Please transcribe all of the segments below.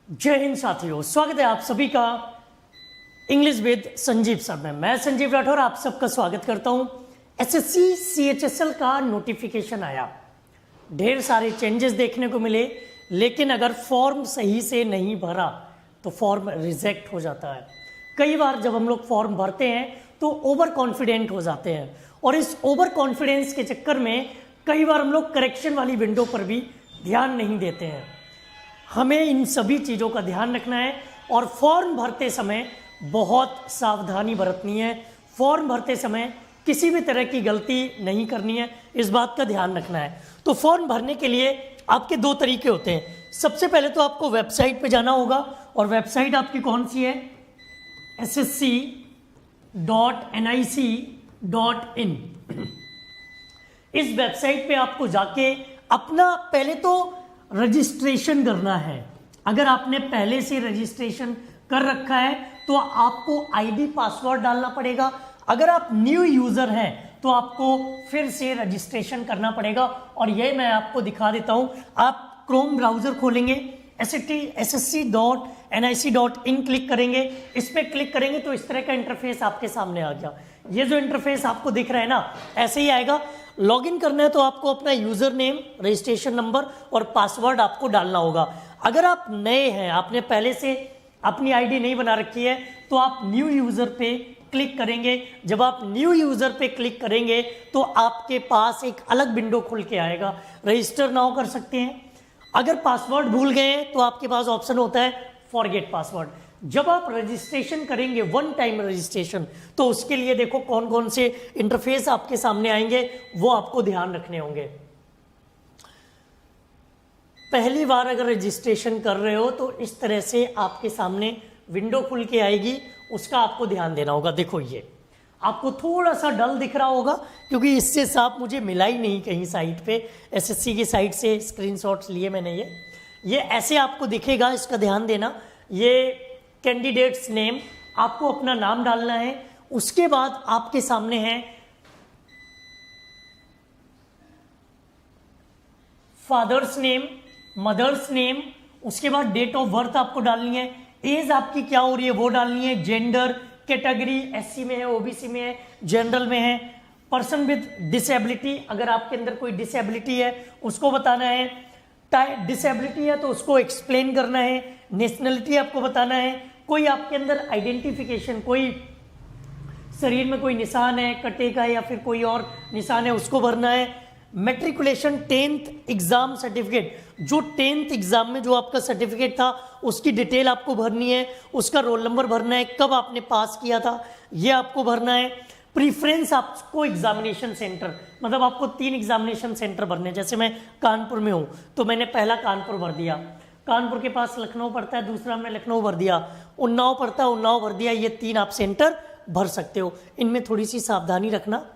जय हिंद साथियों, स्वागत है आप सभी का इंग्लिश विद संजीव सर में। मैं संजीव राठौर आप सबका स्वागत करता हूं। एसएससी सीएचएसएल का नोटिफिकेशन आया, ढेर सारे चेंजेस देखने को मिले, लेकिन अगर फॉर्म सही से नहीं भरा तो फॉर्म रिजेक्ट हो जाता है। कई बार जब हम लोग फॉर्म भरते हैं तो ओवर कॉन्फिडेंट हो जाते हैं और इस ओवर कॉन्फिडेंस के चक्कर में कई बार हम लोग करेक्शन वाली विंडो पर भी ध्यान नहीं देते हैं। हमें इन सभी चीज़ों का ध्यान रखना है और फॉर्म भरते समय बहुत सावधानी बरतनी है। फॉर्म भरते समय किसी भी तरह की गलती नहीं करनी है, इस बात का ध्यान रखना है। तो फॉर्म भरने के लिए आपके दो तरीके होते हैं। सबसे पहले तो आपको वेबसाइट पे जाना होगा और वेबसाइट आपकी कौन सी है? ssc.nic.in। इस वेबसाइट पे आपको जाके अपना पहले तो रजिस्ट्रेशन करना है। अगर आपने पहले से रजिस्ट्रेशन कर रखा है तो आपको आईडी पासवर्ड डालना पड़ेगा। अगर आप न्यू यूजर हैं तो आपको फिर से रजिस्ट्रेशन करना पड़ेगा और ये मैं आपको दिखा देता हूं। आप क्रोम ब्राउजर खोलेंगे, ssc.nic.in क्लिक करेंगे। इस पर क्लिक करेंगे तो इस तरह का इंटरफेस आपके सामने आ गया। ये जो इंटरफेस आपको दिख रहा है ना, ऐसे ही आएगा। लॉगिन करना है तो आपको अपना यूजर नेम, रजिस्ट्रेशन नंबर और पासवर्ड आपको डालना होगा। अगर आप नए हैं, आपने पहले से अपनी आईडी नहीं बना रखी है, तो आप न्यू यूजर पे क्लिक करेंगे। जब आप न्यू यूजर पे क्लिक करेंगे तो आपके पास एक अलग विंडो खुल के आएगा। रजिस्टर नाउ कर सकते हैं। अगर पासवर्ड भूल गए हैं तो आपके पास ऑप्शन होता है फॉरगेट पासवर्ड। जब आप रजिस्ट्रेशन करेंगे, वन टाइम रजिस्ट्रेशन, तो उसके लिए देखो कौन कौन से इंटरफेस आपके सामने आएंगे, वो आपको ध्यान रखने होंगे। पहली बार अगर रजिस्ट्रेशन कर रहे हो तो इस तरह से आपके सामने विंडो खुल के आएगी, उसका आपको ध्यान देना होगा। देखो ये आपको थोड़ा सा डल दिख रहा होगा क्योंकि इससे साफ मुझे मिला ही नहीं कहीं साइट पे। एसएससी की साइट से स्क्रीनशॉट्स लिए मैंने। ये ऐसे आपको दिखेगा, इसका ध्यान देना। ये कैंडिडेट्स नेम, आपको अपना नाम डालना है। उसके बाद आपके सामने है फादर्स नेम, मदर्स नेम। उसके बाद डेट ऑफ बर्थ आपको डालनी है। एज आपकी क्या हो रही है वो डालनी है। जेंडर, कैटेगरी, एससी में है, ओबीसी में है, जनरल में है। पर्सन विद डिसेबिलिटी, अगर आपके अंदर कोई डिसेबिलिटी है उसको बताना है। डिसेबिलिटी है तो उसको एक्सप्लेन करना है। नेशनलिटी आपको बताना है। कोई आपके अंदर आइडेंटिफिकेशन, कोई शरीर में कोई निशान है कटे का या फिर कोई और निशान है, उसको भरना है। मैट्रिकुलेशन, 10th एग्जाम सर्टिफिकेट, जो 10th एग्जाम में जो आपका सर्टिफिकेट था उसकी डिटेल आपको भरनी है। उसका रोल नंबर भरना है, कब आपने पास किया था ये आपको भरना है। प्रीफ्रेंस आपको एग्जामिनेशन सेंटर, मतलब आपको 3 एग्जामिनेशन सेंटर भरने हैं। जैसे मैं कानपुर में हूँ तो मैंने पहला कानपुर भर दिया। कानपुर के पास लखनऊ पड़ता है, दूसरा मैं लखनऊ भर दिया। उन्नाव पड़ता है, उन्नाव भर दिया। ये 3 आप सेंटर भर सकते हो। इनमें थोड़ी सी सावधानी रखना।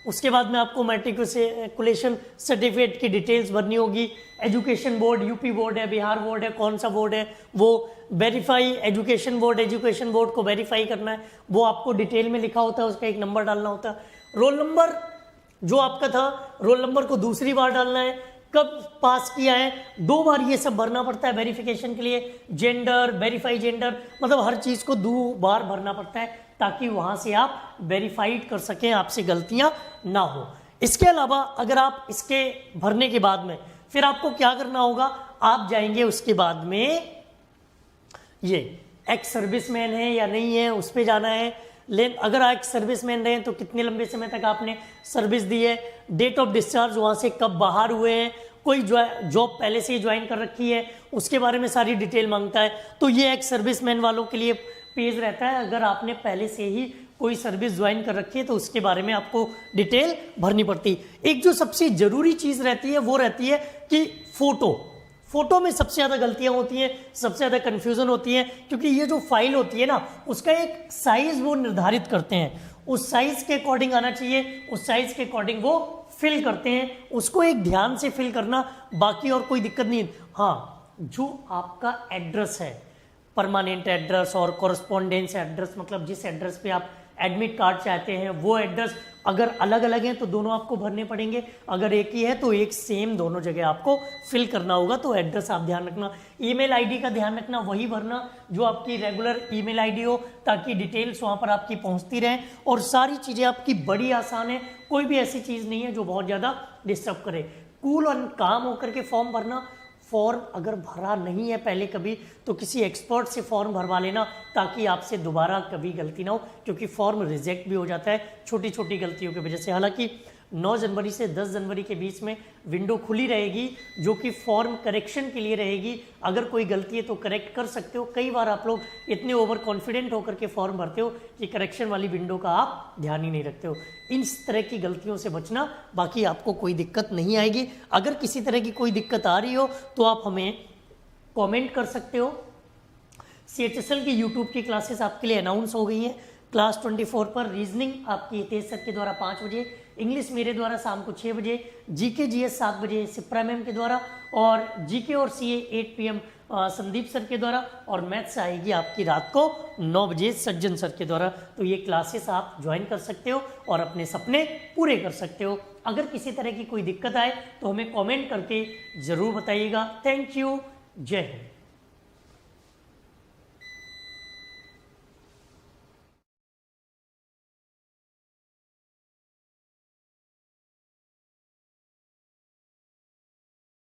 उसके बाद में आपको मैट्रिकुलेशन सर्टिफिकेट की डिटेल्स भरनी होगी। एजुकेशन बोर्ड, यूपी बोर्ड है, बिहार बोर्ड है, कौन सा बोर्ड है वो वेरीफाई। एजुकेशन बोर्ड को वेरीफाई करना है, वो आपको डिटेल में लिखा होता है, उसका एक नंबर डालना होता है। रोल नंबर जो आपका था, रोल नंबर को दूसरी बार डालना है। कब पास किया है, 2 बार ये सब भरना पड़ता है वेरिफिकेशन के लिए। जेंडर, वेरीफाई जेंडर, मतलब हर चीज़ को 2 बार भरना पड़ता है ताकि वहाँ से आप वेरीफाइड कर सकें, आपसे गलतियाँ ना हो। इसके अलावा अगर आप इसके भरने के बाद में फिर आपको क्या करना होगा, आप जाएंगे उसके बाद में ये एक्स सर्विसमैन है या नहीं है उस पर जाना है। लेकिन अगर आप सर्विसमैन रहे तो कितने लंबे समय तक आपने सर्विस दी है। डेट ऑफ डिस्चार्ज, वहाँ से कब बाहर हुए हैं। कोई जॉब पहले से ही ज्वाइन कर रखी है उसके बारे में सारी डिटेल मांगता है। तो ये एक्स सर्विसमैन वालों के लिए पेज रहता है। अगर आपने पहले से ही कोई सर्विस ज्वाइन कर रखी है तो उसके बारे में आपको डिटेल भरनी पड़ती। एक जो सबसे ज़रूरी चीज़ रहती है वो रहती है कि फोटो में सबसे ज़्यादा गलतियां होती हैं, सबसे ज़्यादा कन्फ्यूज़न होती है। क्योंकि ये जो फाइल होती है ना, उसका एक साइज़ वो निर्धारित करते हैं। उस साइज़ के अकॉर्डिंग आना चाहिए, उस साइज़ के अकॉर्डिंग वो फिल करते हैं। उसको एक ध्यान से फिल करना, बाकी और कोई दिक्कत नहीं। हाँ, जो आपका एड्रेस है, परमानेंट एड्रेस और कॉरस्पॉन्डेंस एड्रेस, मतलब जिस एड्रेस पे आप एडमिट कार्ड चाहते हैं वो एड्रेस, अगर अलग अलग हैं तो दोनों आपको भरने पड़ेंगे, अगर एक ही है तो एक सेम दोनों जगह आपको फिल करना होगा। तो एड्रेस आप ध्यान रखना, ईमेल आईडी का ध्यान रखना, वही भरना जो आपकी रेगुलर ईमेल आईडी हो, ताकि डिटेल्स वहां पर आपकी पहुंचती रहें और सारी चीजें आपकी बड़ी आसान है, कोई भी ऐसी चीज नहीं है जो बहुत ज्यादा डिस्टर्ब करे। कूल और काम होकर के फॉर्म भरना। फॉर्म अगर भरा नहीं है पहले कभी तो किसी एक्सपर्ट से फॉर्म भरवा लेना, ताकि आपसे दोबारा कभी गलती ना हो, क्योंकि फॉर्म रिजेक्ट भी हो जाता है छोटी छोटी गलतियों की वजह से। हालांकि 9 जनवरी से 10 जनवरी के बीच में विंडो खुली रहेगी जो कि फॉर्म करेक्शन के लिए रहेगी। अगर कोई गलती है तो करेक्ट कर सकते हो। कई बार आप लोग इतने ओवर कॉन्फिडेंट होकर के फॉर्म भरते हो कि करेक्शन वाली विंडो का आप ध्यान ही नहीं रखते हो। इस तरह की गलतियों से बचना, बाकी आपको कोई दिक्कत नहीं आएगी। अगर किसी तरह की कोई दिक्कत आ रही हो तो आप हमें कॉमेंट कर सकते हो। CHSL की यूट्यूब की क्लासेस आपके लिए अनाउंस हो गई है। क्लास 24 पर रीजनिंग आपकी हितेश सर के द्वारा 5 बजे, इंग्लिश मेरे द्वारा शाम को 6 बजे, GK GS 7 बजे सिप्रा मैम के द्वारा, और GK और CA 8 PM संदीप सर के द्वारा, और मैथ्स आएगी आपकी रात को 9 बजे सज्जन सर के द्वारा। तो ये क्लासेस आप ज्वाइन कर सकते हो और अपने सपने पूरे कर सकते हो। अगर किसी तरह की कोई दिक्कत आए तो हमें कॉमेंट करके ज़रूर बताइएगा। थैंक यू, जय हिंद।